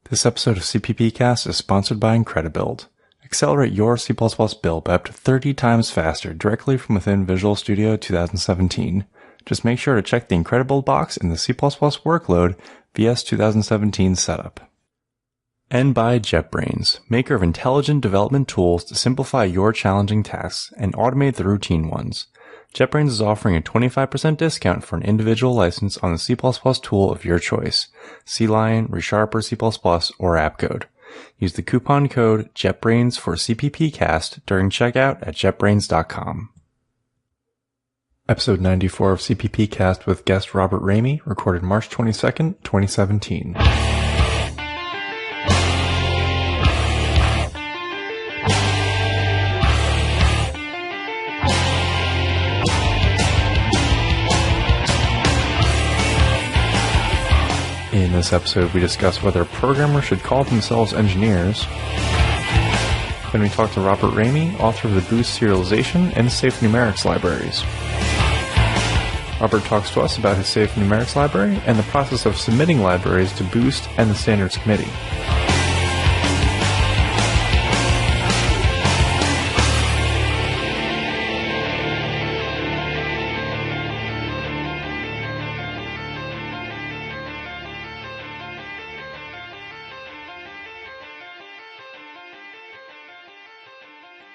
This episode of CppCast is sponsored by Incredibuild. Accelerate your C++ build by up to 30 times faster directly from within Visual Studio 2017. Just make sure to check the Incredibuild box in the C++ workload VS 2017 setup. And by JetBrains, maker of intelligent development tools to simplify your challenging tasks and automate the routine ones. JetBrains is offering a 25% discount for an individual license on the C++ tool of your choice, CLion, ReSharper C++, or AppCode. Use the coupon code JetBrains for CppCast during checkout at jetbrains.com. Episode 94 of CppCast with guest Robert Ramey, recorded March 22nd, 2017. In this episode, we discuss whether programmers should call themselves engineers. Then we talk to Robert Ramey, author of the Boost Serialization and Safe Numerics libraries. Robert talks to us about his Safe Numerics library and the process of submitting libraries to Boost and the Standards Committee.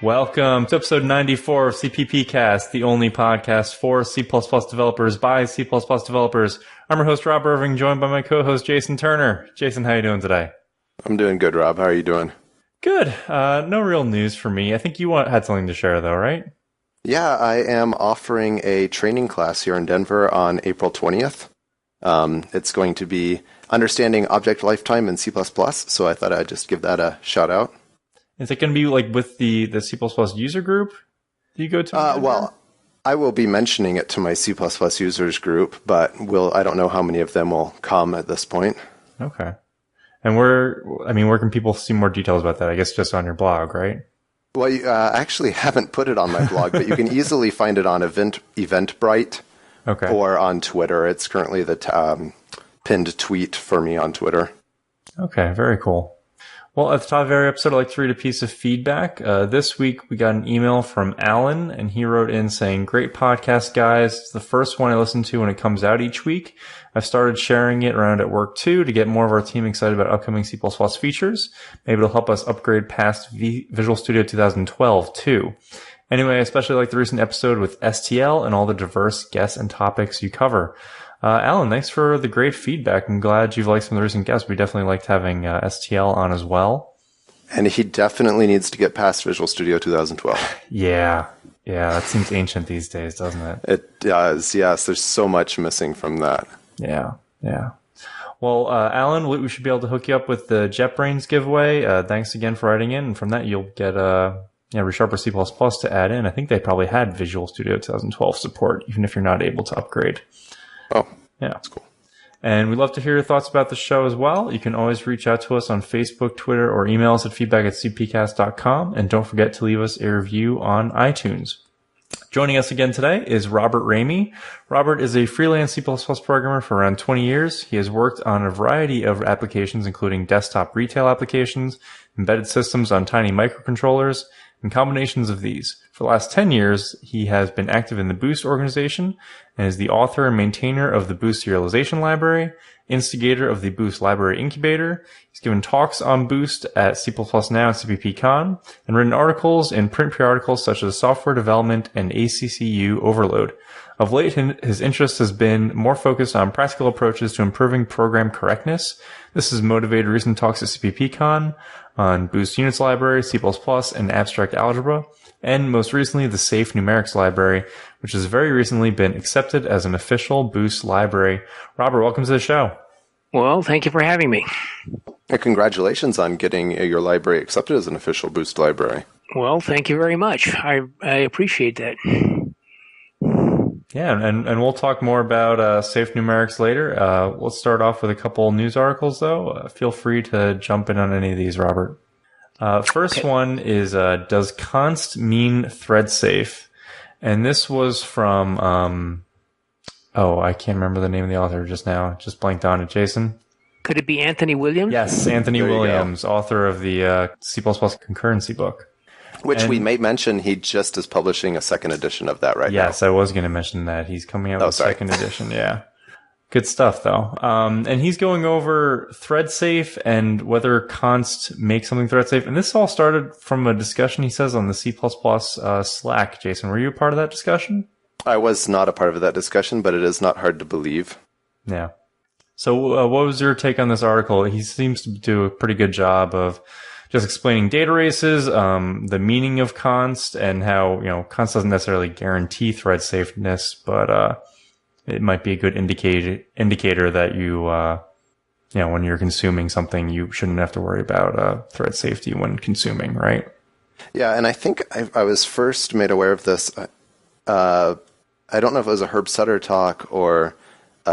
Welcome to episode 94 of CppCast, the only podcast for C++ developers by C++ developers. I'm your host, Rob Irving, joined by my co-host, Jason Turner. Jason, how you doing today? I'm doing good, Rob. How are you doing? Good. No real news for me. I think you had something to share, though, right? Yeah, I am offering a training class here in Denver on April 20th. It's going to be Understanding Object Lifetime in C++, so I thought I'd just give that a shout out. Is it going to be like with the C++ user group that you go to? Well, I will be mentioning it to my C++ users group, but I don't know how many of them will come at this point. Okay. And where can people see more details about that? I guess just on your blog, right? Well, you actually haven't put it on my blog, but you can easily find it on Eventbrite or on Twitter. It's currently the pinned tweet for me on Twitter. Okay, very cool. Well, at the top of every episode, I'd like to read a piece of feedback. This week, we got an email from Alan, and he wrote in saying, "Great podcast, guys. It's the first one I listen to when it comes out each week. I've started sharing it around at work, too, to get more of our team excited about upcoming C++ features. Maybe it'll help us upgrade past Visual Studio 2012, too. Anyway, I especially like the recent episode with STL and all the diverse guests and topics you cover." Alan, thanks for the great feedback. I'm glad you've liked some of the recent guests. We definitely liked having STL on as well. And he definitely needs to get past Visual Studio 2012. Yeah, that seems ancient these days, doesn't it? It does, yes. There's so much missing from that. Yeah. Well, Alan, we should be able to hook you up with the JetBrains giveaway. Thanks again for writing in. And from that, you'll get ReSharper C++ to add in. I think they probably had Visual Studio 2012 support, even if you're not able to upgrade. Oh, yeah. That's cool. And we'd love to hear your thoughts about the show as well. You can always reach out to us on Facebook, Twitter, or email us at feedback@cppcast.com. And don't forget to leave us a review on iTunes. Joining us again today is Robert Ramey. Robert is a freelance C++ programmer for around 20 years. He has worked on a variety of applications, including desktop retail applications, embedded systems on tiny microcontrollers, and combinations of these. For the last 10 years, he has been active in the Boost organization and is the author and maintainer of the Boost Serialization library, instigator of the Boost Library Incubator. He's given talks on Boost at C++ Now and CPPCon, and written articles in print periodicals such as Software Development and ACCU Overload. Of late, his interest has been more focused on practical approaches to improving program correctness. This has motivated recent talks at CPP on Boost Units library, C++, and abstract algebra, and most recently the Safe Numerics library, which has very recently been accepted as an official Boost library. Robert, welcome to the show. Well, thank you for having me. Congratulations on getting your library accepted as an official Boost library. Well, thank you very much. I appreciate that. Yeah, and we'll talk more about Safe Numerics later. Let's start off with a couple news articles, though. Feel free to jump in on any of these, Robert. First one is, does const mean thread safe? And this was from, I can't remember the name of the author just now. Just blanked on it. Jason? Could it be Anthony Williams? Yes, Anthony Williams, author of the C++ concurrency book. Which we may mention, he just is publishing a second edition of that right now. Yes, I was going to mention that. He's coming out with a second edition, yeah. Good stuff, though. And he's going over thread safe and whether const makes something thread safe. And this all started from a discussion, he says, on the C++ Slack. Jason, were you a part of that discussion? I was not a part of that discussion, but it is not hard to believe. Yeah. So what was your take on this article? He seems to do a pretty good job of just explaining data races, the meaning of const, and how, const doesn't necessarily guarantee thread safeness, but it might be a good indicator that when you're consuming something, you shouldn't have to worry about thread safety when consuming, right? Yeah, and I think I was first made aware of this. I don't know if it was a Herb Sutter talk or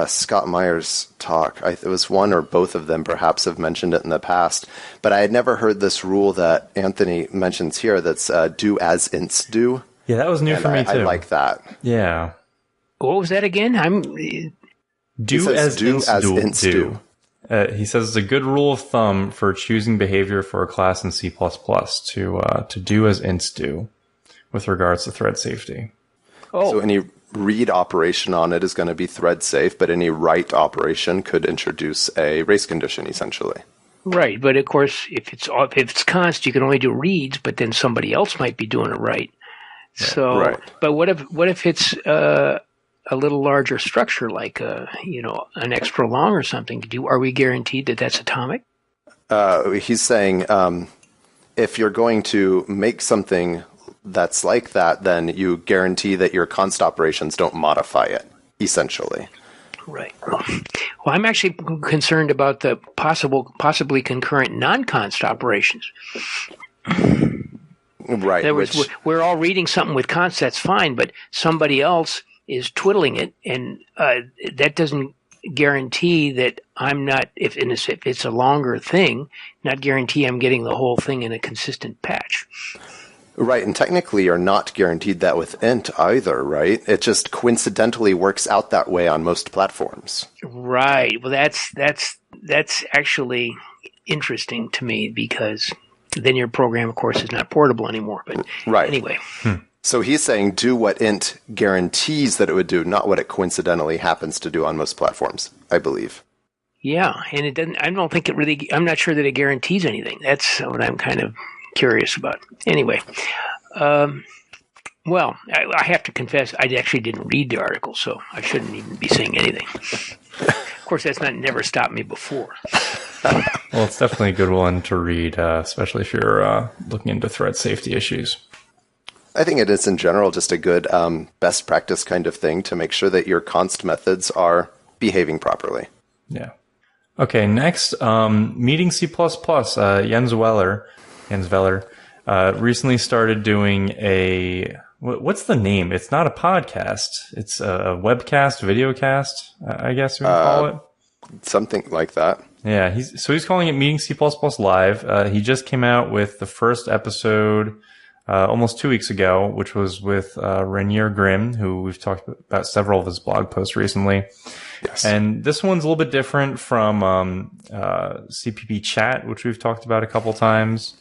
Scott Meyer's talk. It was one or both of them perhaps have mentioned it in the past, but I had never heard this rule that Anthony mentions here that's do as ints do. Yeah, that was new for me too. I like that. Yeah. What was that again? Do as ints do. He says it's a good rule of thumb for choosing behavior for a class in C++ to do as ints do with regards to thread safety. Oh. So any read operation on it is going to be thread safe, but any write operation could introduce a race condition, essentially. Right, but of course, if it's const, you can only do reads, but then somebody else might be doing a write. So, right. But what if it's a little larger structure, like an extra long or something? Are we guaranteed that that's atomic? He's saying if you're going to make something that's like that, then you guarantee that your const operations don't modify it, essentially. Right. Well, I'm actually concerned about the possibly concurrent non-const operations. Right. In other words, we're all reading something with const, that's fine, but somebody else is twiddling it, and that doesn't guarantee that I'm not, if it's a longer thing, not guarantee I'm getting the whole thing in a consistent patch. Right, and technically you're not guaranteed that with int either, right? It just coincidentally works out that way on most platforms. Right. Well, that's actually interesting to me, because then your program, of course, is not portable anymore. But anyway. So he's saying do what int guarantees that it would do, not what it coincidentally happens to do on most platforms, I believe. Yeah, and it doesn't. I don't think it really. I'm not sure that it guarantees anything. That's what I'm kind of curious about. Anyway, well, I have to confess, I actually didn't read the article, so I shouldn't even be saying anything. Of course, that's never stopped me before. Well, it's definitely a good one to read, especially if you're looking into thread safety issues. I think it is in general just a good best practice kind of thing to make sure that your const methods are behaving properly. Yeah. Okay, next, meeting C++. Jens Weller recently started doing what's the name? It's not a podcast. It's a webcast, videocast, I guess we would call it. Something like that. Yeah, he's calling it Meeting C++ Live. He just came out with the first episode almost 2 weeks ago, which was with Rainier Grimm, who we've talked about several of his blog posts recently. Yes. And this one's a little bit different from CPP Chat, which we've talked about a couple times.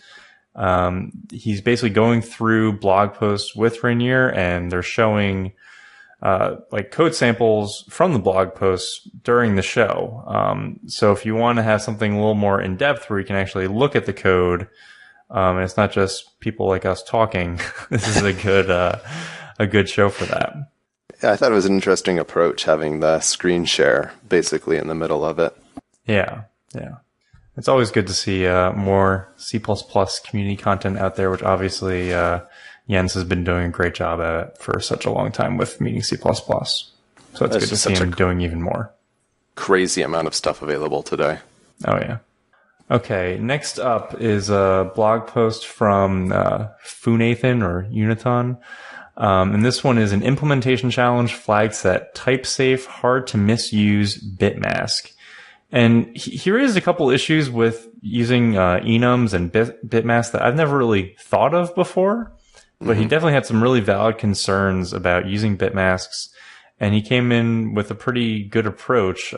He's basically going through blog posts with Rainier, and they're showing like code samples from the blog posts during the show. So if you want to have something a little more in depth where you can actually look at the code, and it's not just people like us talking, this is a good show for that. Yeah, I thought it was an interesting approach, having the screen share basically in the middle of it. Yeah. It's always good to see more C++ community content out there, which obviously Jens has been doing a great job at for such a long time with Meeting C++. So it's good to see him doing even more. Crazy amount of stuff available today. Oh, yeah. Okay, next up is a blog post from Funathan or Uniton. And this one is an implementation challenge flags that type safe, hard to misuse bitmask. And he raised a couple issues with using enums and bitmask that I've never really thought of before, but he definitely had some really valid concerns about using bitmasks, and he came in with a pretty good approach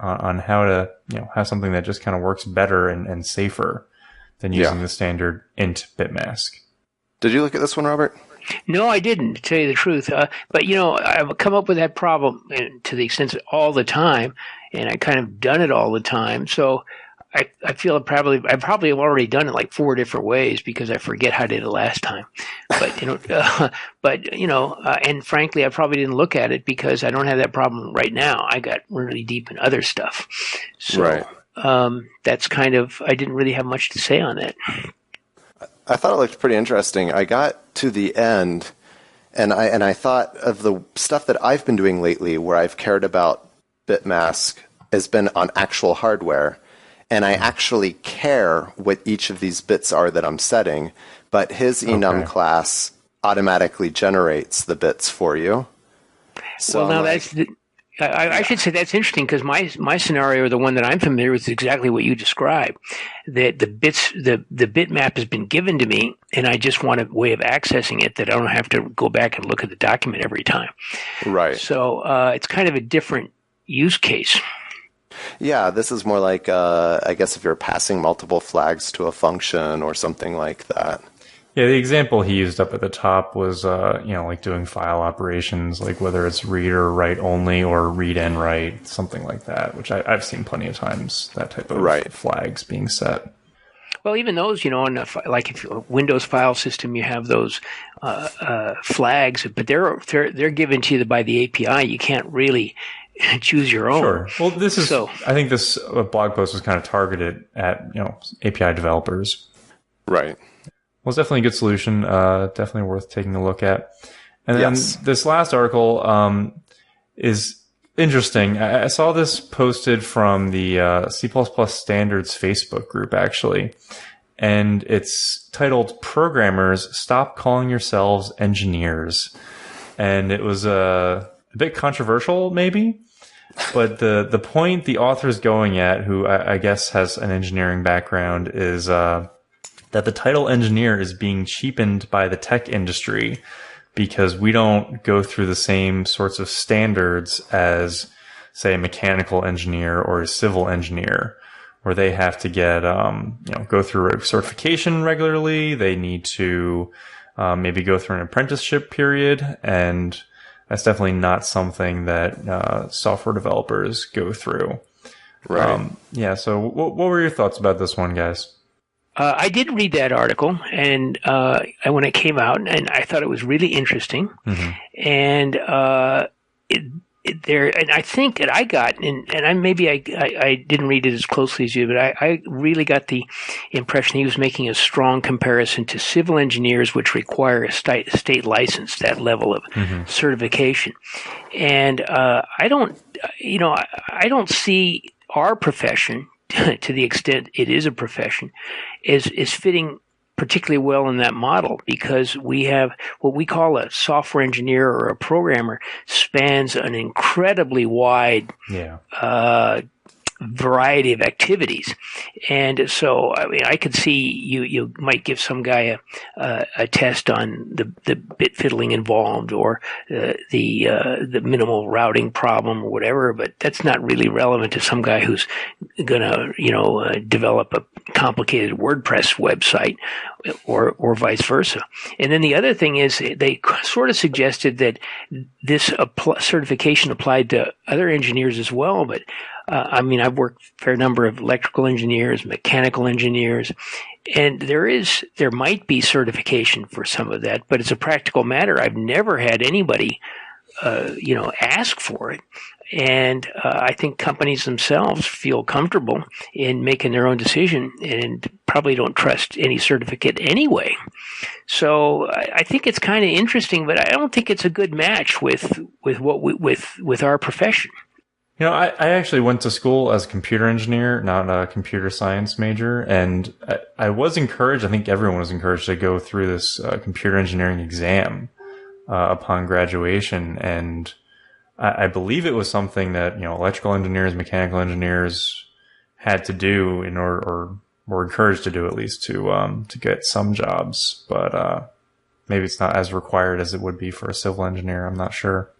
on how to, have something that just kind of works better and safer than using the standard int bitmask. Did you look at this one, Robert? No, I didn't, to tell you the truth. But, I've come up with that problem to the extent that all the time, and I kind of done it all the time. So I feel I probably have already done it like 4 different ways because I forget how I did it last time. But, and frankly, I probably didn't look at it because I don't have that problem right now. I got really deep in other stuff. So that's kind of, I didn't really have much to say on that. I thought it looked pretty interesting. I got to the end, and I thought of the stuff that I've been doing lately where I've cared about bitmask has been on actual hardware, and I actually care what each of these bits are that I'm setting, but his enum class automatically generates the bits for you. So well, now I should say that's interesting because my scenario, or the one that I'm familiar with, is exactly what you described. That the bitmap has been given to me, and I just want a way of accessing it that I don't have to go back and look at the document every time. Right. So it's kind of a different use case. Yeah, this is more like, I guess, if you're passing multiple flags to a function or something like that. Yeah, the example he used up at the top was, like doing file operations, like whether it's read or write only or read and write, something like that, which I've seen plenty of times, that type of flags being set. Well, even those, like if you're a Windows file system, you have those flags, but they're given to you by the API. You can't really choose your own. Sure. Well, I think this blog post was kind of targeted at, API developers. Right. Well, it's definitely a good solution. Definitely worth taking a look at. And then this last article is interesting. I saw this posted from the C++ Standards Facebook group, actually. And it's titled, Programmers, Stop Calling Yourselves Engineers. And it was a bit controversial, maybe. But the point the author is going at, who I guess has an engineering background, is that the title engineer is being cheapened by the tech industry because we don't go through the same sorts of standards as, say, a mechanical engineer or a civil engineer, where they have to get, go through a certification regularly. They need to maybe go through an apprenticeship period, and that's definitely not something that software developers go through. Right. So what were your thoughts about this one, guys? I did read that article, and when it came out, and I thought it was really interesting. Mm-hmm. And and I think that I got, and I didn't read it as closely as you, but I really got the impression he was making a strong comparison to civil engineers, which require a state license, that level of certification. And I don't see our profession, to the extent it is a profession, is fitting particularly well in that model, because we have what we call a software engineer or a programmer spans an incredibly wide variety of activities. And so, I could see you might give some guy a test on the bit fiddling involved, or the minimal routing problem or whatever, but that's not really relevant to some guy who's gonna, develop a complicated WordPress website, or vice versa. And then the other thing is, they sort of suggested that this certification applied to other engineers as well, but I've worked a fair number of electrical engineers, mechanical engineers, and there might be certification for some of that, but it's a practical matter. I've never had anybody, ask for it. And I think companies themselves feel comfortable in making their own decision and probably don't trust any certificate anyway. So I think it's kind of interesting, but I don't think it's a good match with our profession. I actually went to school as a computer engineer, not a computer science major, and I was encouraged, I think everyone was encouraged to go through this computer engineering exam upon graduation, and I believe it was something that, electrical engineers, mechanical engineers had to do in order, or were encouraged to do at least, to get some jobs, but maybe it's not as required as it would be for a civil engineer, I'm not sure.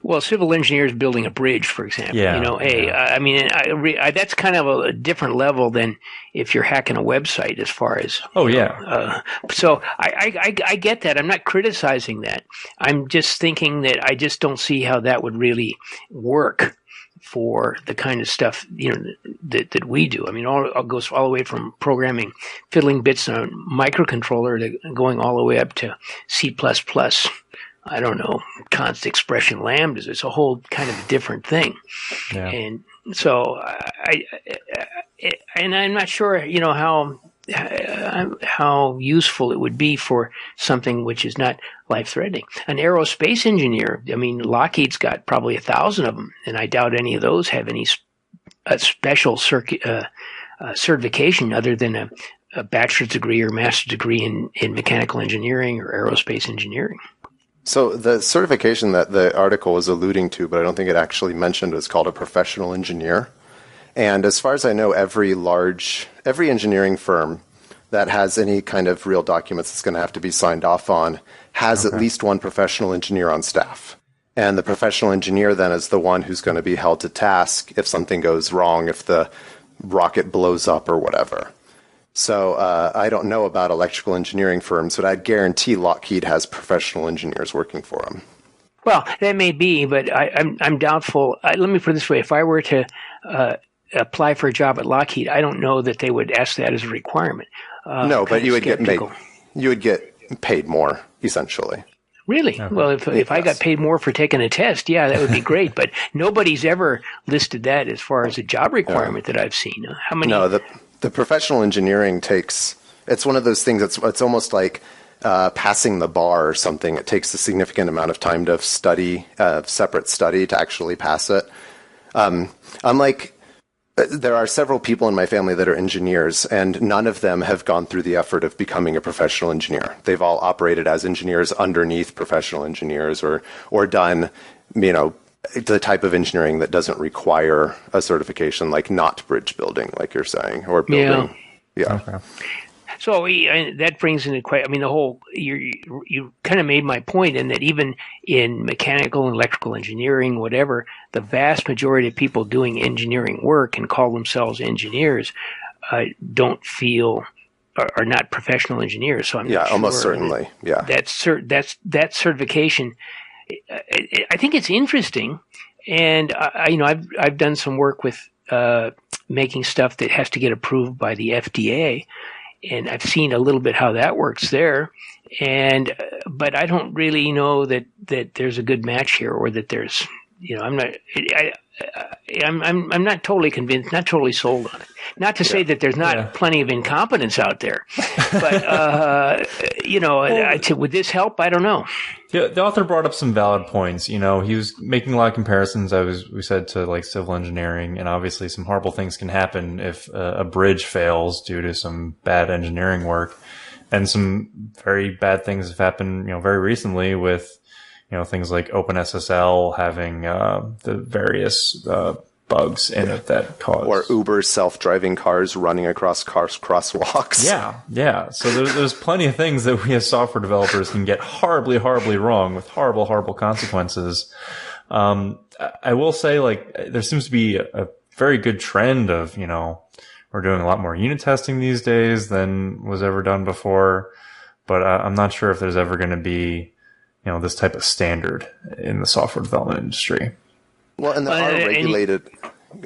Well, civil engineers building a bridge, for example. Yeah, I mean, that's kind of a different level than if you're hacking a website, as far as. So I get that. I'm not criticizing that. I'm just thinking that I just don't see how that would really work for the kind of stuff that we do. I mean, it goes all the way from programming fiddling bits on a microcontroller to going all the way up to C++. I don't know, constant expression lambdas. It's a whole kind of different thing. Yeah. And so I'm not sure, how useful it would be for something which is not life-threatening. An aerospace engineer, I mean, Lockheed's got probably 1,000 of them, and I doubt any of those have any special certification other than a bachelor's degree or master's degree in mechanical engineering or aerospace engineering. So the certification that the article was alluding to, but I don't think it actually mentioned, is called a professional engineer. And as far as I know, every engineering firm that has any kind of real documents that's going to have to be signed off on has at least one professional engineer on staff. And the professional engineer then is the one who's going to be held to task if something goes wrong, if the rocket blows up or whatever. So I don't know about electrical engineering firms, but I'd guarantee Lockheed has professional engineers working for them. Well, that may be, but I'm doubtful. Let me put it this way. If I were to apply for a job at Lockheed, I don't know that they would ask that as a requirement. No, but you would get paid more, essentially. Really? Okay. Well, if I got paid more for taking a test, yeah, that would be great. But nobody's ever listed that as far as a job requirement that I've seen. How many? No, the professional engineering it's one of those things it's almost like passing the bar or something. It takes a significant amount of time to study, separate study to actually pass it. There are several people in my family that are engineers, and none of them have gone through the effort of becoming a professional engineer. They've all operated as engineers underneath professional engineers or done, the type of engineering that doesn't require a certification, like not bridge building, like you're saying, or building. Yeah. Okay. So that brings into question. I mean, you kind of made my point in that even in mechanical and electrical engineering, whatever, the vast majority of people doing engineering work and call themselves engineers don't feel are not professional engineers. So I'm not almost sure certainly. That certification. I think it's interesting, and I've done some work with making stuff that has to get approved by the FDA. And I've seen a little bit how that works there, but I don't really know that there's a good match here, or that there's, I'm not totally convinced, not totally sold on it. Not to say that there's not plenty of incompetence out there, but would this help? I don't know. Yeah, the author brought up some valid points. He was making a lot of comparisons, we said, to like civil engineering, and obviously some horrible things can happen if a bridge fails due to some bad engineering work, and some very bad things have happened, very recently with, things like OpenSSL having the various bugs in it that cause, or Uber self-driving cars running across crosswalks. Yeah. So there's plenty of things that we as software developers can get horribly, horribly wrong with horrible, horrible consequences. I will say, there seems to be a very good trend of, we're doing a lot more unit testing these days than was ever done before. But I'm not sure if there's ever going to be, this type of standard in the software development industry. Well, and there are regulated.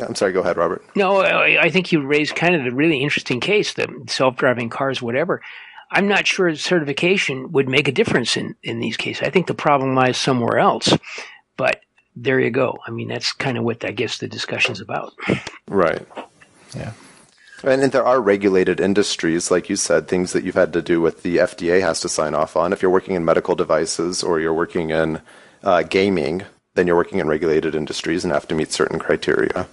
I'm sorry, go ahead, Robert. No, I think you raised kind of a really interesting case, the self-driving cars, whatever. I'm not sure certification would make a difference in these cases. I think the problem lies somewhere else. But there you go. I mean, that's kind of what I guess the discussion's about. Right. Yeah. And there are regulated industries, like you said, things that you've had to do with the FDA has to sign off on. If you're working in medical devices or you're working in gaming, then you're working in regulated industries and have to meet certain criteria.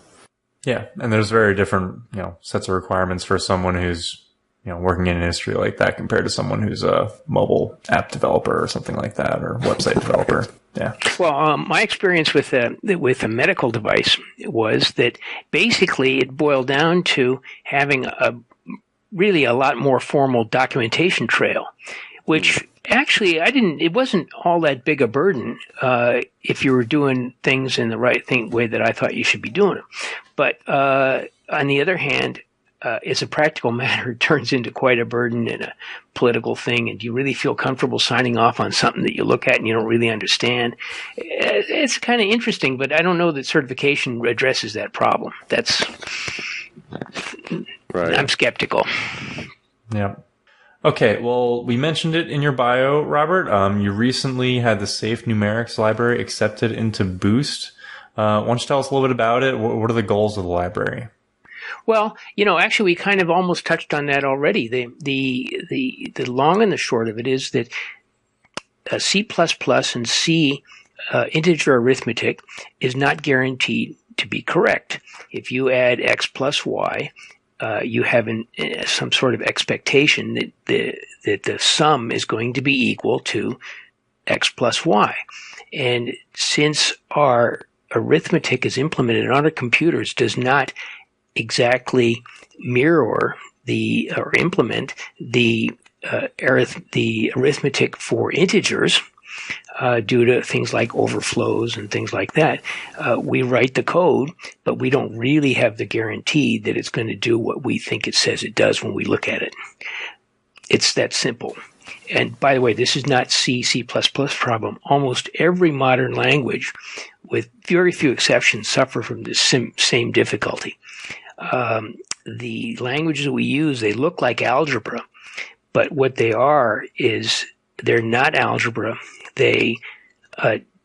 Yeah, and there's very different, sets of requirements for someone who's, working in an industry like that compared to someone who's a mobile app developer or something like that, or website developer. Yeah. Well, my experience with a medical device was that basically it boiled down to having really a lot more formal documentation trail, which Actually, it wasn't all that big a burden if you were doing things in the right way that I thought you should be doing them. But on the other hand, as a practical matter, it turns into quite a burden and a political thing. And do you really feel comfortable signing off on something that you look at and you don't really understand? It's kind of interesting, but I don't know that certification addresses that problem. That's right. I'm skeptical. Yeah. Okay, well, we mentioned it in your bio, Robert. You recently had the Safe Numerics library accepted into Boost. Why don't you tell us a little bit about it? What are the goals of the library? Well, actually, we kind of almost touched on that already. The long and the short of it is that C++ and C integer arithmetic is not guaranteed to be correct. If you add x plus y, you have some sort of expectation that the sum is going to be equal to x plus y. And since our arithmetic is implemented on our computers does not exactly mirror or implement the arithmetic for integers, due to things like overflows and things like that. We write the code, but we don't really have the guarantee that it's going to do what we think it says it does when we look at it. It's that simple. And by the way, this is not C problem. Almost every modern language, with very few exceptions, suffer from this same difficulty. The languages that we use, they look like algebra, but what they are is they're not algebra. They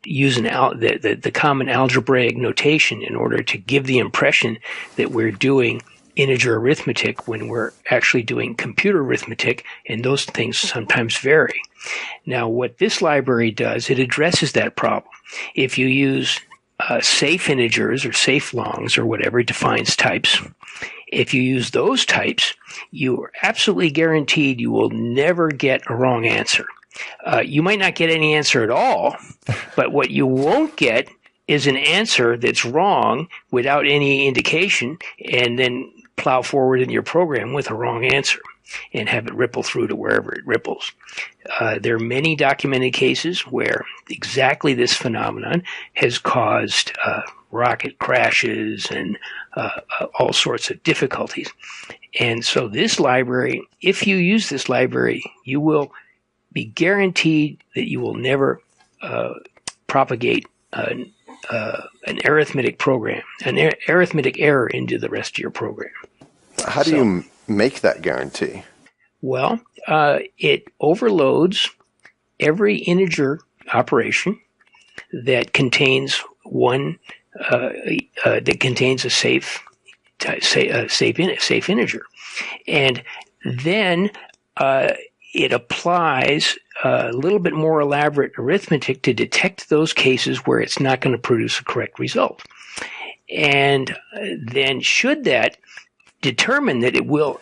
use the common algebraic notation in order to give the impression that we're doing integer arithmetic when we're actually doing computer arithmetic, and those things sometimes vary. Now, what this library does, it addresses that problem. If you use safe integers or safe longs or whatever, it defines types. If you use those types, you are absolutely guaranteed you will never get a wrong answer. You might not get any answer at all, but what you won't get is an answer that's wrong without any indication, and then plow forward in your program with a wrong answer and have it ripple through to wherever it ripples. There are many documented cases where exactly this phenomenon has caused rocket crashes and all sorts of difficulties. And so this library, if you use this library, you will be guaranteed that you will never propagate an arithmetic program, an arithmetic error into the rest of your program. How do you make that guarantee? Well, it overloads every integer operation that contains a safe integer, and then it applies a little bit more elaborate arithmetic to detect those cases where it's not going to produce a correct result. And then should that determine that it will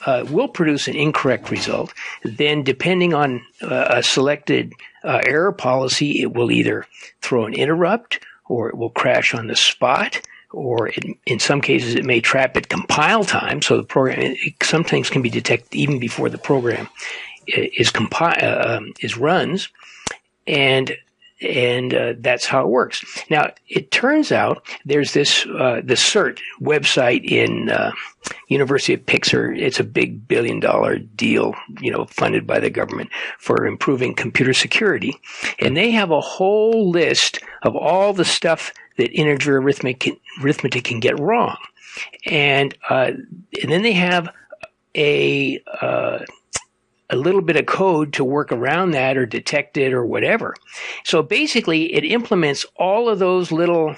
produce an incorrect result, then depending on a selected error policy, it will either throw an interrupt, or it will crash on the spot, or in some cases it may trap at compile time. So the program sometimes can be detected even before the program is runs, and that's how it works. Now, it turns out there's this the CERT website in University of Pittsburgh. It's a big $1 billion deal, funded by the government for improving computer security, and they have a whole list of all the stuff that integer arithmetic can get wrong, and then they have a little bit of code to work around that or detect it or whatever. So basically, it implements all of those little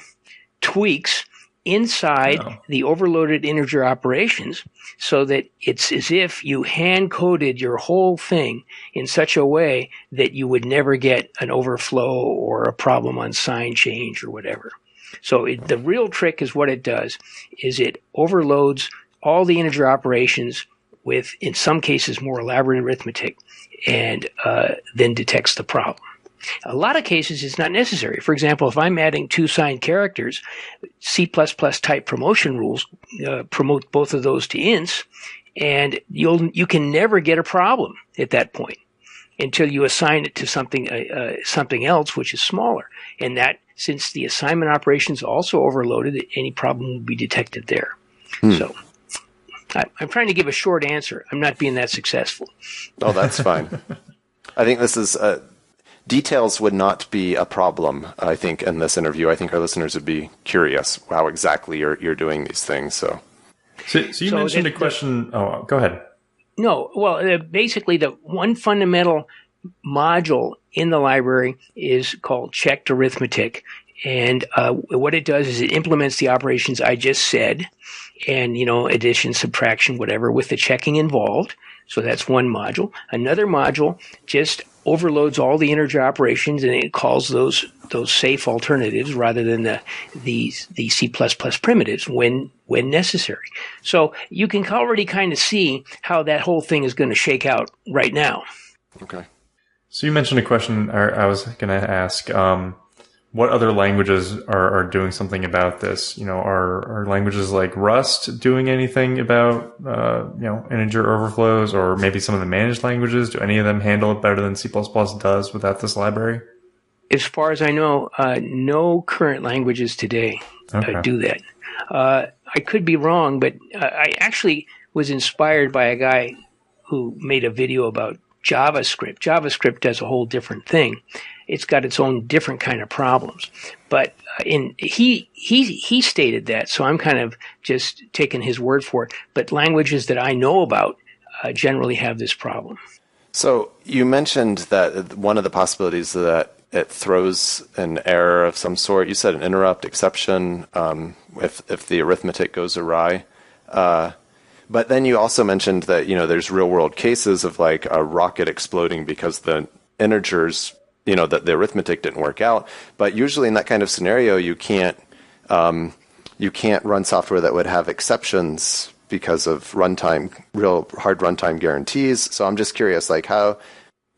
tweaks inside the overloaded integer operations so that it's as if you hand-coded your whole thing in such a way that you would never get an overflow or a problem on sign change or whatever. So the real trick is what it does is it overloads all the integer operations with, in some cases, more elaborate arithmetic, and then detects the problem. A lot of cases, it's not necessary. For example, if I'm adding 2 signed characters, C++ type promotion rules promote both of those to ints, and you can never get a problem at that point. until you assign it to something else, which is smaller. And that, since the assignment operation is also overloaded, any problem will be detected there. So I'm trying to give a short answer. I'm not being that successful. Oh, that's fine. I think this is details would not be a problem, I think, in this interview. I think our listeners would be curious how exactly you're doing these things. So you mentioned a question. Oh, go ahead. No, well, basically the one fundamental module in the library is called checked arithmetic. And what it does is it implements the operations I just said, and, addition, subtraction, whatever, with the checking involved. So that's one module. Another module just overloads all the integer operations, and it calls those safe alternatives rather than the C++ primitives when necessary. So you can already kind of see how that whole thing is going to shake out right now. Okay. So you mentioned a question I was going to ask. What other languages are doing something about this? Are languages like Rust doing anything about, integer overflows, or maybe some of the managed languages? Do any of them handle it better than C++ does without this library? As far as I know, no current languages today do that. I could be wrong, but I actually was inspired by a guy who made a video about JavaScript. JavaScript does a whole different thing. It's got its own different kind of problems. But he stated that, so I'm kind of just taking his word for it. But languages that I know about generally have this problem. So you mentioned that one of the possibilities is that it throws an error of some sort. You said an interrupt, exception, if the arithmetic goes awry. But then you also mentioned that, there's real world cases of like a rocket exploding because the integers, that the arithmetic didn't work out. But usually in that kind of scenario, you can't run software that would have exceptions because of real hard runtime guarantees. So I'm just curious, how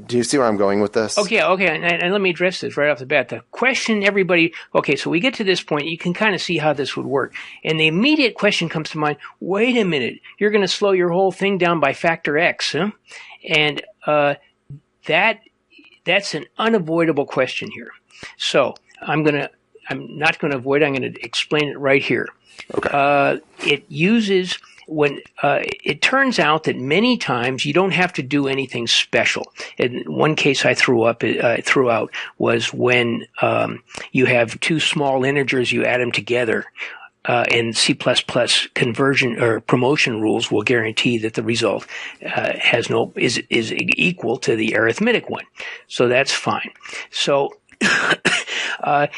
do you see where I'm going with this? Okay. And let me address this right off the bat. The question so we get to this point, you can kind of see how this would work. And the immediate question comes to mind, wait a minute, you're going to slow your whole thing down by factor X, huh? And that's an unavoidable question here. So I'm not going to avoid it. I'm going to explain it right here. Okay. It turns out that many times you don't have to do anything special. And one case I threw out was when you have two small integers, you add them together. And C++ conversion or promotion rules will guarantee that the result is equal to the arithmetic one. So that's fine. So a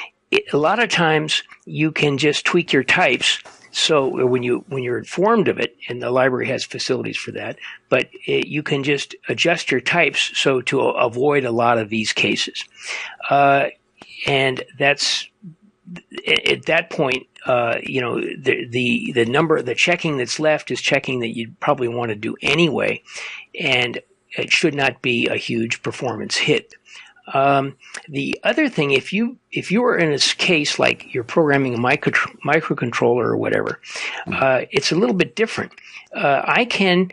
lot of times you can just tweak your types. So when you're informed of it, and the library has facilities for that, but you can just adjust your types so to avoid a lot of these cases. And that's at that point, the checking that's left is checking that you'd probably want to do anyway, and it should not be a huge performance hit. The other thing, if you are in a case like you're programming a microcontroller or whatever, it's a little bit different. It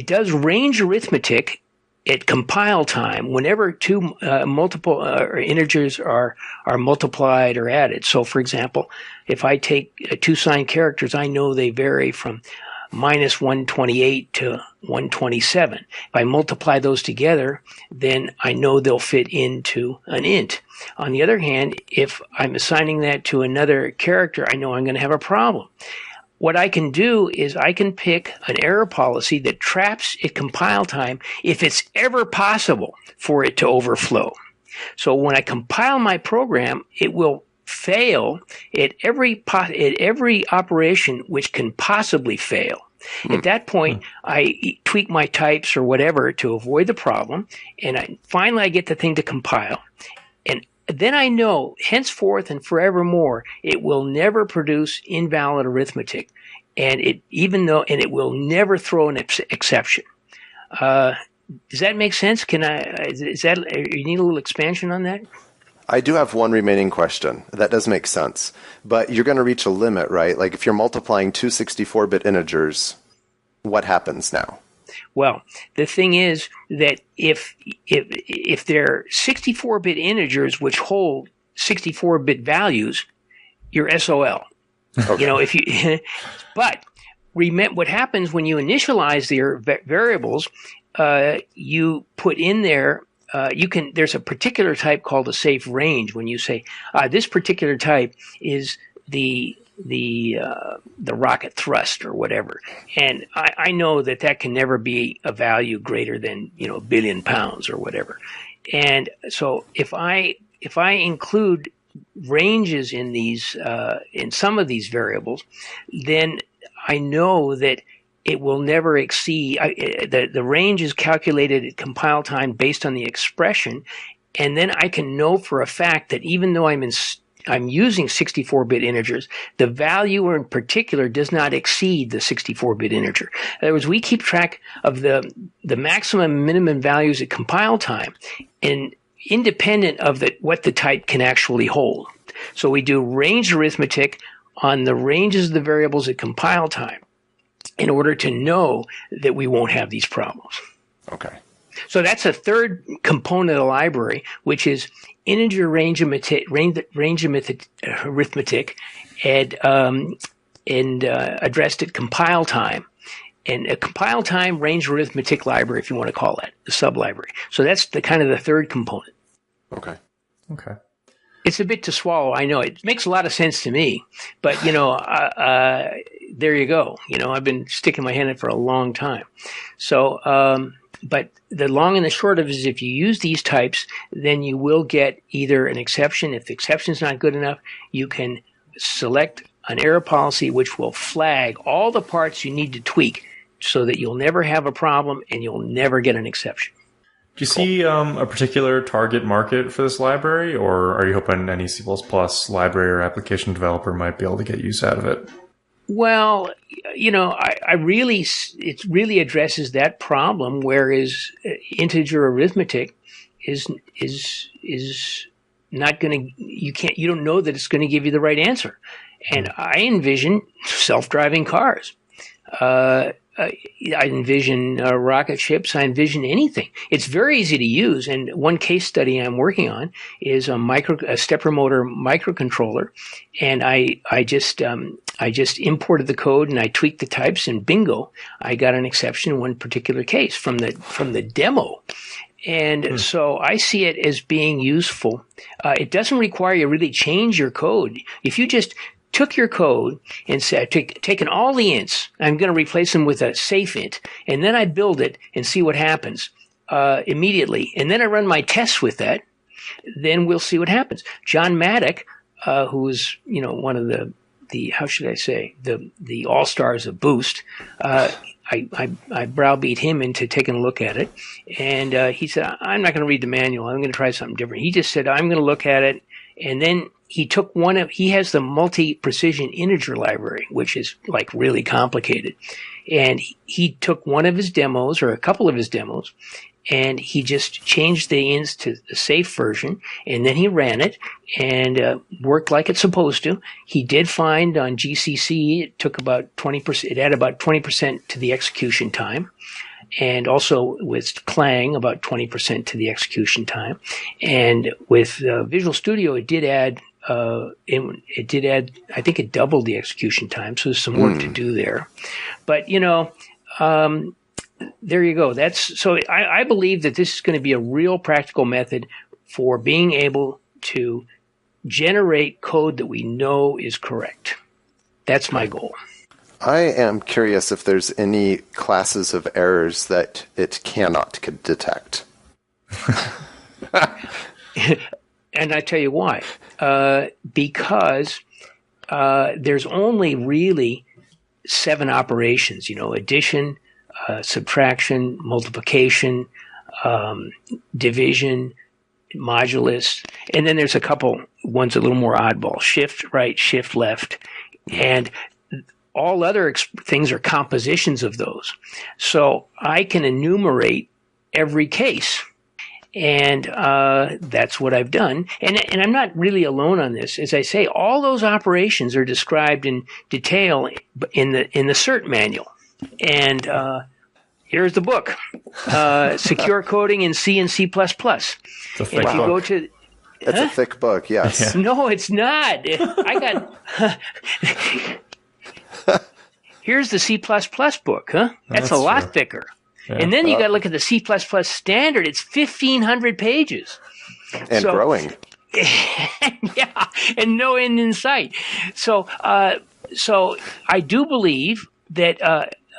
does range arithmetic at compile time whenever two multiple integers are multiplied or added. So, for example, if I take two signed characters, I know they vary from minus 128 to 127. If I multiply those together, then I know they'll fit into an int. On the other hand, if I'm assigning that to another character, I know I'm going to have a problem. What I can do is I can pick an error policy that traps at compile time if it's ever possible for it to overflow. So when I compile my program, it will fail at every operation which can possibly fail. At that point, I tweak my types or whatever to avoid the problem, and finally I get the thing to compile. And then I know, henceforth and forevermore, it will never produce invalid arithmetic, and it will never throw an exception. Does that make sense? You need a little expansion on that? I do have one remaining question. That does make sense. But you're going to reach a limit, right? Like if you're multiplying two 64-bit integers, what happens now? Well, the thing is that if they're 64-bit integers which hold 64-bit values, you're SOL. Okay. But remember what happens when you initialize your variables. You put in there. There's a particular type called a safe range. When you say this particular type is the rocket thrust or whatever, and I know that can never be a value greater than a billion pounds or whatever, and so if I include ranges in these in some of these variables, then I know that it will never exceed the range is calculated at compile time based on the expression, and then I can know for a fact that even though I'm using 64-bit integers, the value in particular does not exceed the 64-bit integer. In other words, we keep track of the maximum and minimum values at compile time, and independent of what the type can actually hold. So we do range arithmetic on the ranges of the variables at compile time in order to know that we won't have these problems. Okay. So that's a third component of the library, which is integer range arithmetic and addressed at compile time. And a compile time range arithmetic library, if you want to call that, the sub-library. So that's the kind of the third component. Okay. It's a bit to swallow, I know. It makes a lot of sense to me. But, there you go. I've been sticking my hand in it for a long time. So, but the long and the short of it is if you use these types, then you will get either an exception. If the exception is not good enough, you can select an error policy which will flag all the parts you need to tweak so that you'll never have a problem and you'll never get an exception. Do you see a particular target market for this library, or are you hoping any C++ library or application developer might be able to get use out of it? Well, it really addresses that problem, whereas integer arithmetic is not going to, you don't know that it's going to give you the right answer. And I envision self-driving cars. I envision rocket ships. I envision anything. It's very easy to use. And one case study I'm working on is a stepper motor microcontroller. And I just imported the code and I tweaked the types, and bingo, I got an exception in one particular case from the demo. And so I see it as being useful. It doesn't require you really change your code. If you just took your code and said, taken all the ints, I'm going to replace them with a safe int, and then I build it and see what happens immediately. And then I run my tests with that, then we'll see what happens. John Maddock, who is, one of the how should I say, the all-stars of Boost, I browbeat him into taking a look at it. And he said, I'm not going to read the manual. I'm going to try something different. He just said, I'm going to look at it. And then he has the multi-precision integer library, which is like really complicated. And he took one of his demos, or a couple of his demos, and he just changed the ints to the safe version, and then he ran it, and worked like it's supposed to. He did find on GCC it took about 20%. It added about 20% to the execution time, and also with Clang about 20% to the execution time. And with Visual Studio, it did add. I think it doubled the execution time, so there's some work to do there. But there you go. I believe that this is going to be a real practical method for being able to generate code that we know is correct. That's my goal. I am curious if there's any classes of errors that it cannot detect. And I tell you why. Because there's only really 7 operations, addition, subtraction, multiplication, division, modulus, and then there's a couple ones a little more oddball, shift right, shift left, and all other things are compositions of those. So I can enumerate every case. And that's what I've done. And I'm not really alone on this. As I say, all those operations are described in detail in the CERT manual. And here's the book, Secure Coding in C and C++. It's a thick book. Go to... It's a thick book, yes. Yeah. No, it's not. I got... Here's the C++ book, huh? That's a lot thicker. Yeah. And then you got to look at the C++ standard. It's 1,500 pages. And growing. Yeah, and no end in sight. So I do believe that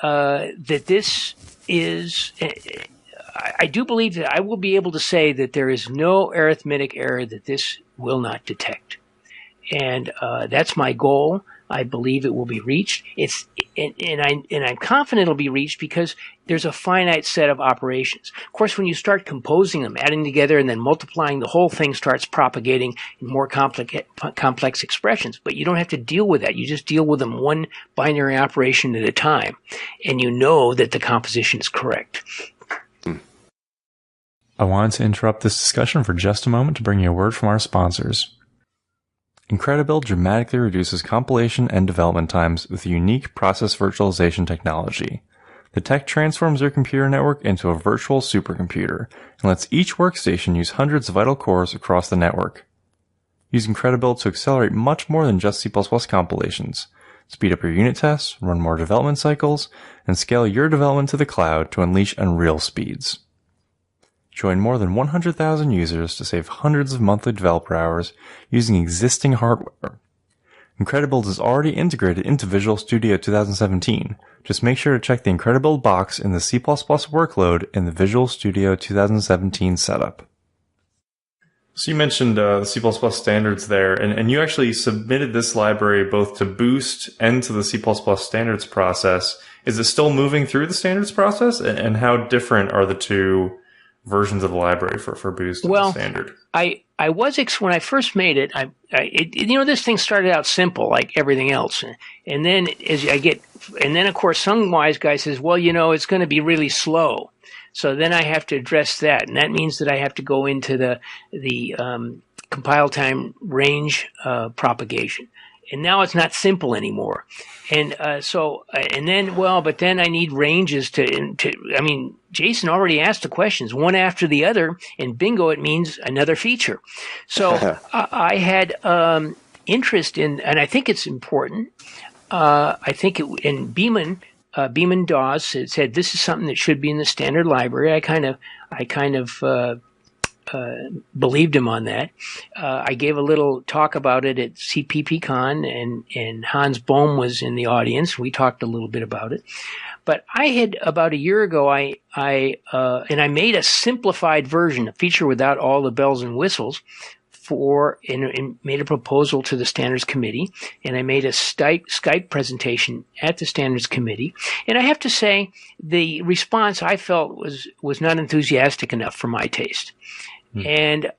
that this is. I do believe that I will be able to say that there is no arithmetic error that this will not detect, and that's my goal. I believe it will be reached. I'm confident it'll be reached because there's a finite set of operations. Of course, when you start composing them, adding together, and then multiplying, the whole thing starts propagating in more complex expressions. But you don't have to deal with that. You just deal with them one binary operation at a time, and you know that the composition is correct. I wanted to interrupt this discussion for just a moment to bring you a word from our sponsors. Incredible dramatically reduces compilation and development times with a unique process virtualization technology. The tech transforms your computer network into a virtual supercomputer and lets each workstation use hundreds of idle cores across the network. Use Incredible to accelerate much more than just C++ compilations. Speed up your unit tests, run more development cycles, and scale your development to the cloud to unleash unreal speeds. Join more than 100,000 users to save hundreds of monthly developer hours using existing hardware. Incredibuild is already integrated into Visual Studio 2017. Just make sure to check the Incredibuild box in the C++ workload in the Visual Studio 2017 setup. So you mentioned the C++ standards there, and you actually submitted this library both to Boost and to the C++ standards process. Is it still moving through the standards process? And how different are the two versions of the library for Boost and standard? I was when I first made it. This thing started out simple like everything else, and then of course some wise guy says, well, it's going to be really slow, so then I have to address that, and that means that I have to go into the compile time range propagation. And now it's not simple anymore. And but then I need ranges Jason already asked the questions one after the other, and bingo, it means another feature. So I had interest in, and I think it's important. In Beeman Dawes said this is something that should be in the standard library. I kind of believed him on that. I gave a little talk about it at CPP Con, and Hans Bohm was in the audience. We talked a little bit about it. But I had, about a year ago, I made a simplified version, a feature without all the bells and whistles, and made a proposal to the Standards Committee, and I made a Skype presentation at the Standards Committee. And I have to say, the response I felt was not enthusiastic enough for my taste. And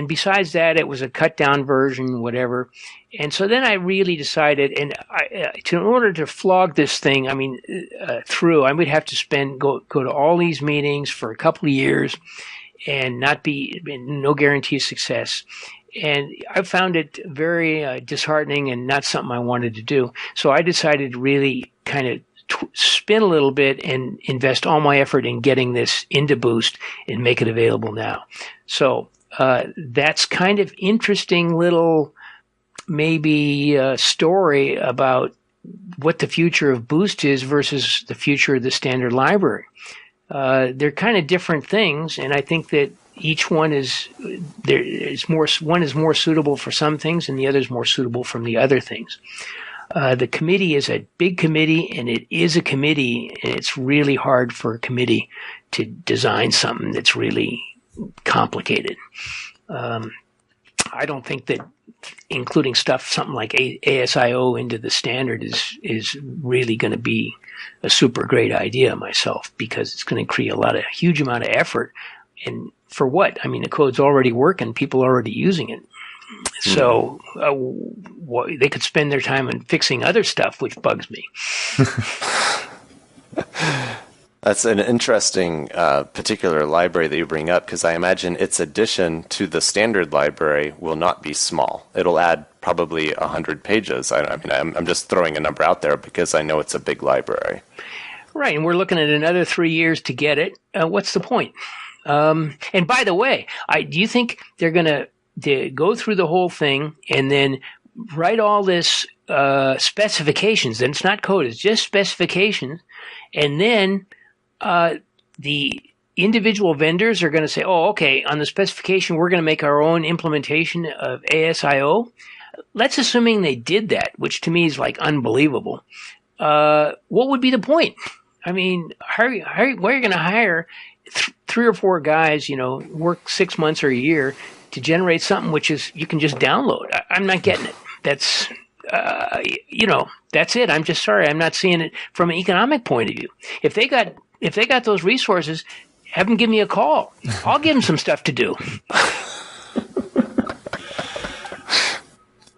besides that, it was a cut down version, whatever. And so then I really decided, and in order to flog this thing, through, I would have to go to all these meetings for a couple of years and no guarantee of success. And I found it very disheartening and not something I wanted to do. So I decided to really kind of spin a little bit and invest all my effort in getting this into Boost and make it available now. So that's kind of interesting little maybe story about what the future of Boost is versus the future of the standard library. They're kind of different things, and I think that each one one is more suitable for some things and the other is more suitable from the other things. The committee is a big committee, and it is a committee, and it's really hard for a committee to design something that's really complicated. I don't think that including something like ASIO into the standard is really going to be a super great idea myself, because it's going to create a huge amount of effort. And for what? The code's already working, people are already using it. So they could spend their time on fixing other stuff, which bugs me. That's an interesting particular library that you bring up, because I imagine its addition to the standard library will not be small. It'll add probably 100 pages. I'm just throwing a number out there because I know it's a big library. Right, and we're looking at another 3 years to get it. What's the point? And by the way, do you think they're going to go through the whole thing and then write all this specifications? And it's not code; it's just specifications. And then the individual vendors are going to say, "Oh, okay, on the specification, we're going to make our own implementation of ASIO." Let's assuming they did that, which to me is like unbelievable. What would be the point? I mean, where are you going to hire 3 or 4 guys, work 6 months or a year to generate something which is you can just download? I'm not getting it. That's, that's it. I'm just sorry. I'm not seeing it from an economic point of view. If they got those resources, have them give me a call. I'll give them some stuff to do.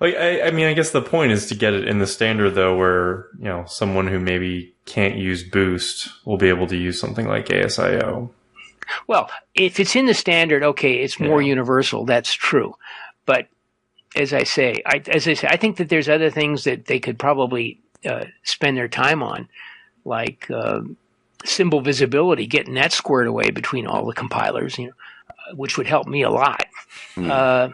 I guess the point is to get it in the standard, though, where, someone who maybe can't use Boost will be able to use something like ASIO. Well, if it's in the standard, okay, it's more universal. That's true. But as I say, I think that there's other things that they could probably spend their time on, like symbol visibility, getting that squared away between all the compilers, which would help me a lot. But,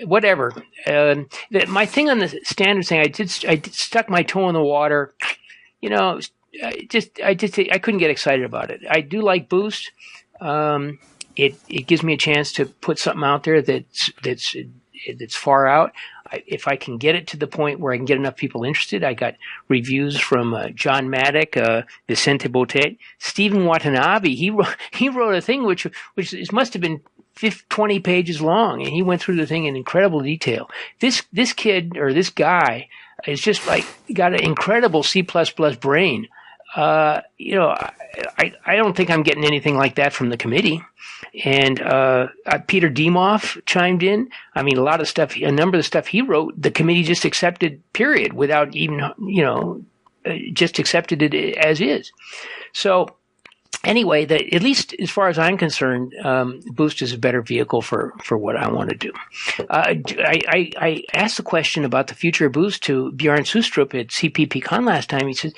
whatever. My thing on the standard thing, I stuck my toe in the water. I couldn't get excited about it. I do like Boost. It gives me a chance to put something out there that's far out. If I can get it to the point where I can get enough people interested, I got reviews from John Maddock, Vicente Botet, Stephen Watanabe. He wrote a thing which must have been 20 pages long, and he went through the thing in incredible detail. This kid or this guy is just like got an incredible C++ brain. I don't think I'm getting anything like that from the committee. And Peter Demoff chimed in. I mean, a number of the stuff he wrote, the committee just accepted, period, without even, just accepted it as is. So anyway, at least as far as I'm concerned, Boost is a better vehicle for what I want to do. I asked the question about the future of Boost to Bjorn Sustrup at CPP Con last time. He says,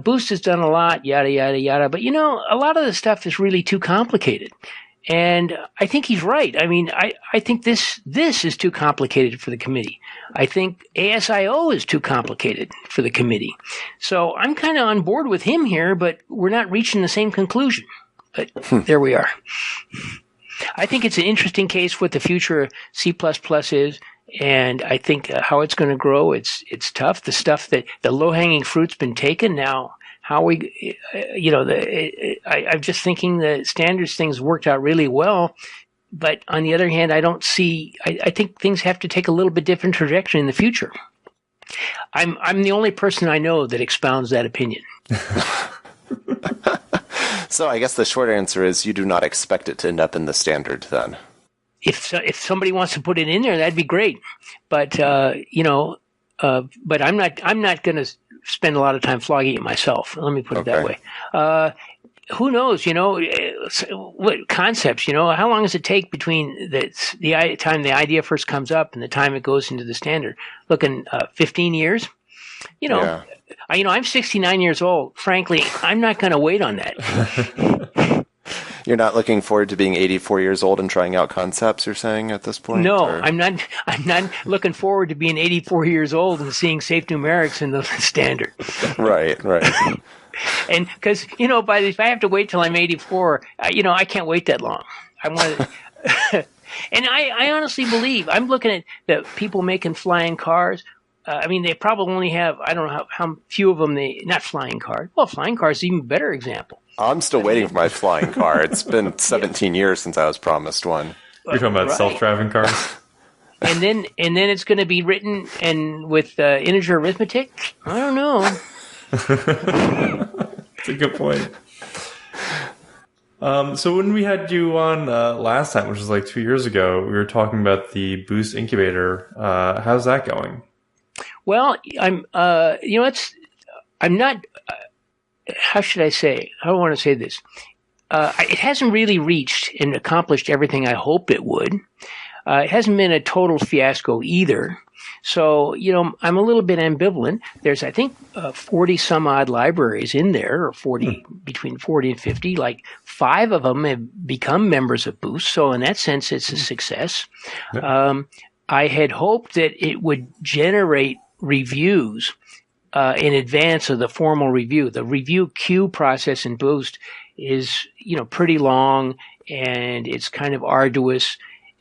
Boost has done a lot, yada, yada, yada, but a lot of the stuff is really too complicated. And I think he's right. I mean, I think this is too complicated for the committee. I think ASIO is too complicated for the committee. So I'm kind of on board with him here, but we're not reaching the same conclusion. But there we are. I think it's an interesting case what the future of C++ is. And I think how it's going to grow, it's tough. The stuff that the low-hanging fruit's been taken now. How I'm just thinking the standards things worked out really well, but on the other hand, I think things have to take a little bit different trajectory in the future. I'm the only person I know that expounds that opinion. So I guess the short answer is you do not expect it to end up in the standard then. If somebody wants to put it in there, that'd be great. But but I'm not going to spend a lot of time flogging it myself. Let me put it that way. Who knows? What concepts? How long does it take between the time the idea first comes up and the time it goes into the standard? Looking 15 years. I'm 69 years old. Frankly, I'm not going to wait on that. You're not looking forward to being 84 years old and trying out concepts, you're saying, at this point? No, or? I'm not looking forward to being 84 years old and seeing Safe Numerics in the standard. Right. And because, if I have to wait till I'm 84, I can't wait that long. I want to, and I honestly believe, I'm looking at the people making flying cars. They probably only have, I don't know how few of them, not flying cars. Well, flying cars is an even better example. I'm still waiting for my flying car. It's been 17 years since I was promised one. You're talking about self-driving cars? And then it's going to be written and with integer arithmetic? I don't know. That's a good point. So when we had you on last time, which was like 2 years ago, we were talking about the Boost Incubator. How's that going? Well, I'm not. How should I say? I don't want to say this. It hasn't really reached and accomplished everything I hope it would. It hasn't been a total fiasco either. So, I'm a little bit ambivalent. There's, I think, 40 some odd libraries in there, or between 40 and 50. Like 5 of them have become members of Boost. So in that sense, it's a success. Yeah. I had hoped that it would generate reviews in advance of the formal review. The review queue process in Boost is, pretty long, and it's kind of arduous.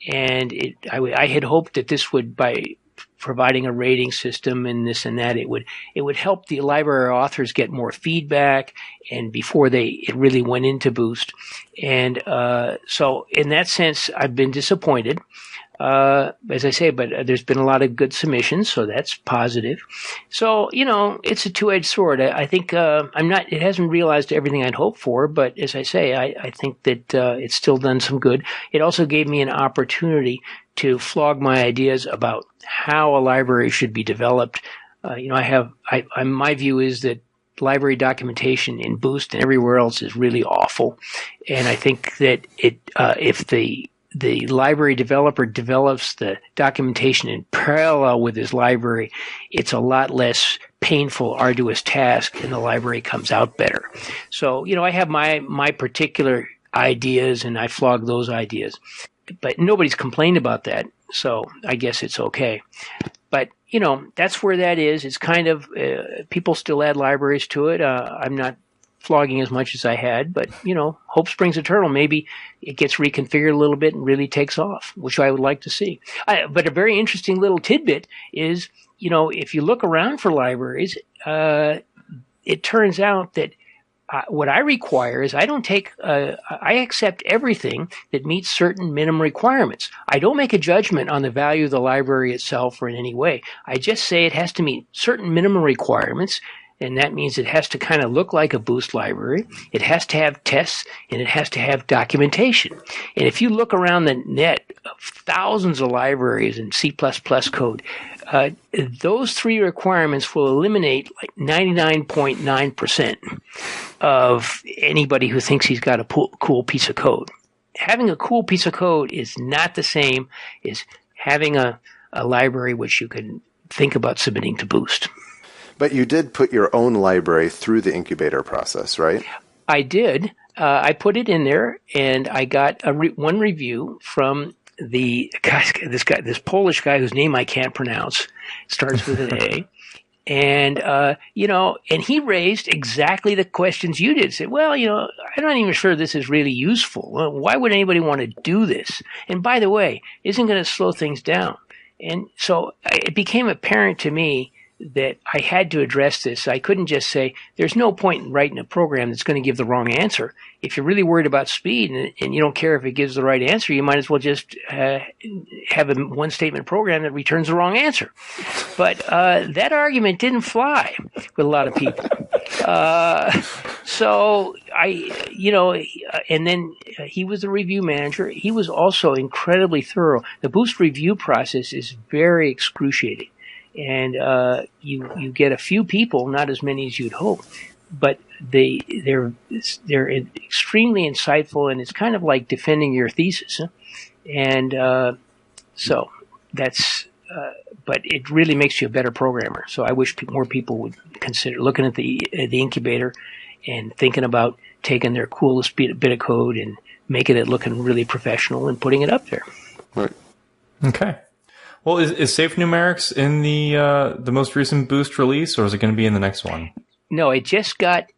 And I had hoped that this would, by providing a rating system and this and that, it would help the library authors get more feedback, and before it really went into Boost. And so in that sense, I've been disappointed. As I say, but there's been a lot of good submissions, so that's positive. So, it's a two-edged sword. I think, it hasn't realized everything I'd hoped for, but as I say, I think that, it's still done some good. It also gave me an opportunity to flog my ideas about how a library should be developed. My view is that library documentation in Boost and everywhere else is really awful. And I think that if the library developer develops the documentation in parallel with his library, it's a lot less painful, arduous task, and the library comes out better. So, I have my particular ideas, and I flog those ideas. But nobody's complained about that, so I guess it's okay. But, that's where that is. It's kind of, people still add libraries to it. I'm not flogging as much as I had, but, hope springs eternal. Maybe it gets reconfigured a little bit and really takes off, which I would like to see. But a very interesting little tidbit is, if you look around for libraries, it turns out that what I require is I accept everything that meets certain minimum requirements. I don't make a judgment on the value of the library itself or in any way. I just say it has to meet certain minimum requirements. And that means it has to kind of look like a Boost library. It has to have tests, and it has to have documentation. And if you look around the net of thousands of libraries in C++ code, those 3 requirements will eliminate like 99.9% of anybody who thinks he's got a cool piece of code. Having a cool piece of code is not the same as having a library which you can think about submitting to Boost. But you did put your own library through the incubator process, right? I did. I put it in there, and I got one review from this Polish guy whose name I can't pronounce. Starts with an A. And, and he raised exactly the questions you did. Said, well, I'm not even sure this is really useful. Why would anybody want to do this? And by the way, isn't going to slow things down. And so it became apparent to me that I had to address this. I couldn't just say, there's no point in writing a program that's going to give the wrong answer. If you're really worried about speed and you don't care if it gives the right answer, you might as well just have a one-statement program that returns the wrong answer. But that argument didn't fly with a lot of people. So and then he was the review manager. He was also incredibly thorough. The Boost review process is very excruciating. And you get a few people, not as many as you'd hope, but they're extremely insightful, and it's kind of like defending your thesis. Huh? And so that's, but it really makes you a better programmer. So I wish more people would consider looking at the incubator and thinking about taking their coolest bit of code and making it looking really professional and putting it up there. Right. Okay. Well, is Safe Numerics in the most recent Boost release, or is it going to be in the next one? No, it just got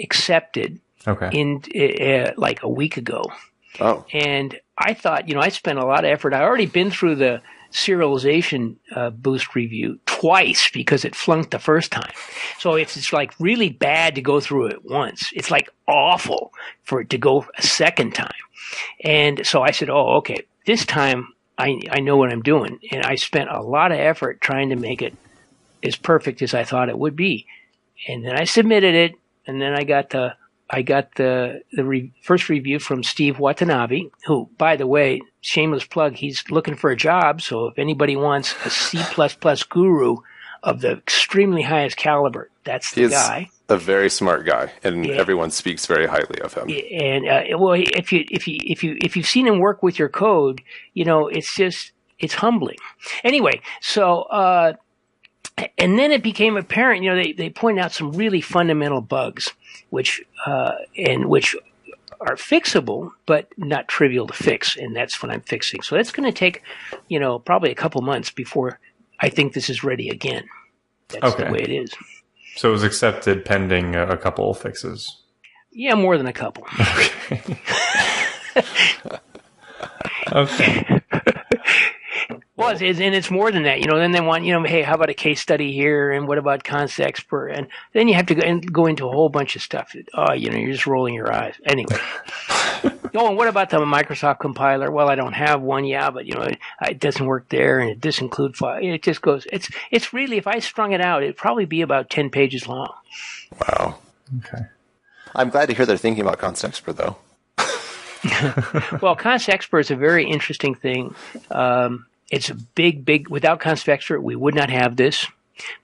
accepted. Okay. In like a week ago. Oh. And I thought, I spent a lot of effort. I already been through the serialization Boost review twice because it flunked the first time. So it's like really bad to go through it once. It's like awful for it to go a second time. And so I said, oh, okay, this time I know what I'm doing. And I spent a lot of effort trying to make it as perfect as I thought it would be. And then I submitted it, and then I got the first review from Steve Watanabe, who, by the way, shameless plug, he's looking for a job. So if anybody wants a C++ guru, of the extremely highest caliber. That's the guy. A very smart guy, and everyone speaks very highly of him. And well, if you've seen him work with your code, it's humbling. Anyway, so and then it became apparent. They point out some really fundamental bugs, which are fixable, but not trivial to fix, and that's what I'm fixing. So that's going to take, probably a couple months before I think this is ready again. That's the way it is. So it was accepted pending a couple of fixes. Yeah, more than a couple. Okay. Okay. Well, and it's more than that. Then they want, hey, how about a case study here, and what about ContextBer? And then you have to go into a whole bunch of stuff. Oh, you're just rolling your eyes. Anyway. And what about the Microsoft compiler? Well, I don't have one, but it doesn't work there, and it doesn't include file. It just goes. It's really, if I strung it out, it'd probably be about 10 pages long. Wow. Okay. I'm glad to hear they're thinking about ContextBer, though. Well, ContextBer is a very interesting thing. It's a big. Without ContextBer, we would not have this,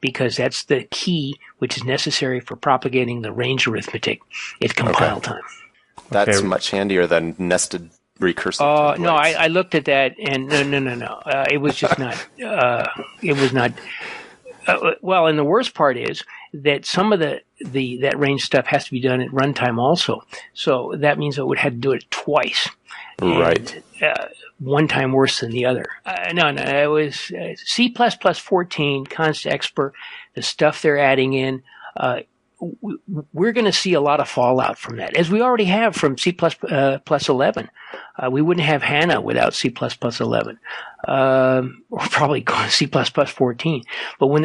because that's the key which is necessary for propagating the range arithmetic at compile time. That's much handier than nested recursive templates. No, I looked at that, and no. It was just not. It was not. Well, and the worst part is that some of that range stuff has to be done at runtime also. So that means I would have to do it twice. Right. And, one time worse than the other. No, it was C++ 14, ContextBer, the stuff they're adding in. We're going to see a lot of fallout from that, as we already have from C++ plus 11. We wouldn't have HANA without C++ 11, or probably C++ 14. But when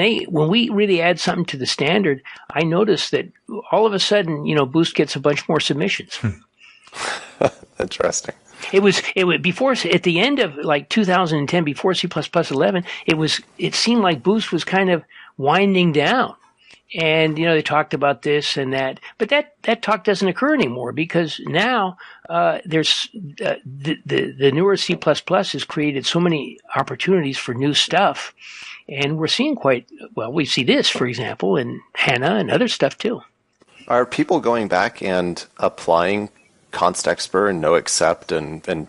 we really add something to the standard, I noticed that all of a sudden, Boost gets a bunch more submissions. Interesting. It was before, at the end of like 2010, before C++ 11, it seemed like Boost was kind of winding down. And, they talked about this and that, but that talk doesn't occur anymore, because now, there's, the newer C++ has created so many opportunities for new stuff. And we're seeing we see this, for example, in HANA and other stuff too. Are people going back and applying ContextBer and no-except and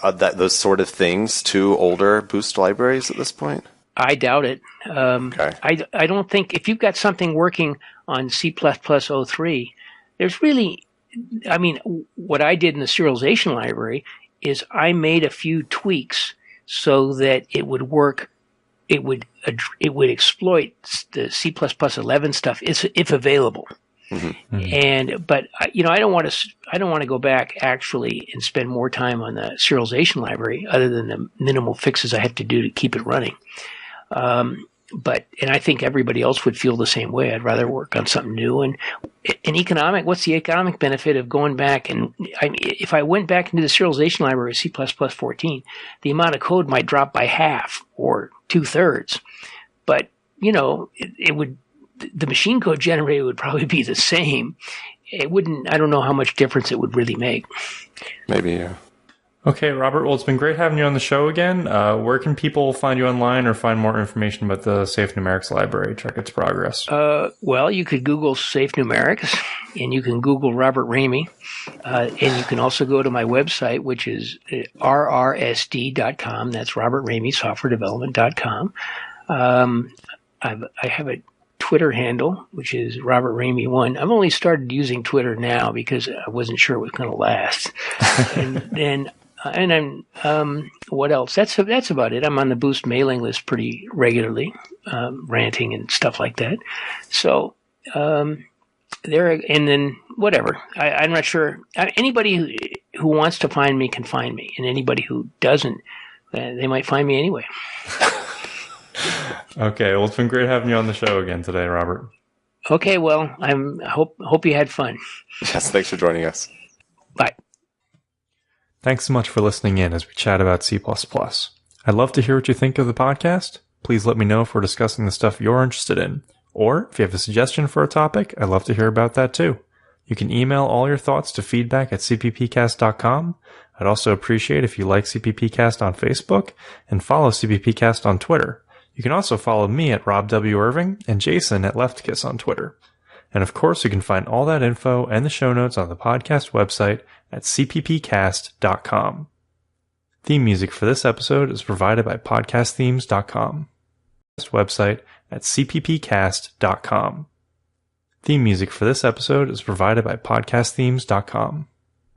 those sort of things to older Boost libraries at this point? I doubt it. Okay. I don't think, if you've got something working on C++ 03, there's really, what I did in the serialization library is I made a few tweaks so that it would work. It would exploit the C++ 11 stuff if available. Mm-hmm. Mm-hmm. But I don't want to go back actually and spend more time on the serialization library, other than the minimal fixes I have to do to keep it running. But I think everybody else would feel the same way. I'd rather work on something new. And what's the economic benefit of going back? And if I went back into the serialization library of C++ 14, the amount of code might drop by half or 2/3. But, it would, the machine code generated would probably be the same. It wouldn't, I don't know how much difference it would really make. Maybe, yeah. Okay, Robert, well, it's been great having you on the show again. Where can people find you online or find more information about the Safe Numerics library, check its progress? Well, you could Google Safe Numerics, and you can Google Robert Ramey, and you can also go to my website, which is rrsd.com. That's Robert Ramey, softwaredevelopment.com. I have a Twitter handle, which is Robert Ramey 1. I've only started using Twitter now because I wasn't sure it was going to last. And I'm, what else? That's about it. I'm on the Boost mailing list pretty regularly, ranting and stuff like that. So, there, and then whatever. I'm not sure. Anybody who wants to find me can find me, and anybody who doesn't, they might find me anyway. Okay, well, it's been great having you on the show again today, Robert. Okay, well, I hope you had fun. Yes, thanks for joining us. Bye. Thanks so much for listening in as we chat about C++. I'd love to hear what you think of the podcast. Please let me know if we're discussing the stuff you're interested in. Or if you have a suggestion for a topic, I'd love to hear about that too. You can email all your thoughts to feedback@cppcast.com. I'd also appreciate if you like CppCast on Facebook and follow CppCast on Twitter. You You can also follow me at Rob W. Irving and Jason at LeftKiss on Twitter. And of course, you can find all that info and the show notes on the podcast website at CppCast.com. Theme music for this episode is provided by podcastthemes.com. Website at CppCast.com. Theme music for this episode is provided by podcastthemes.com.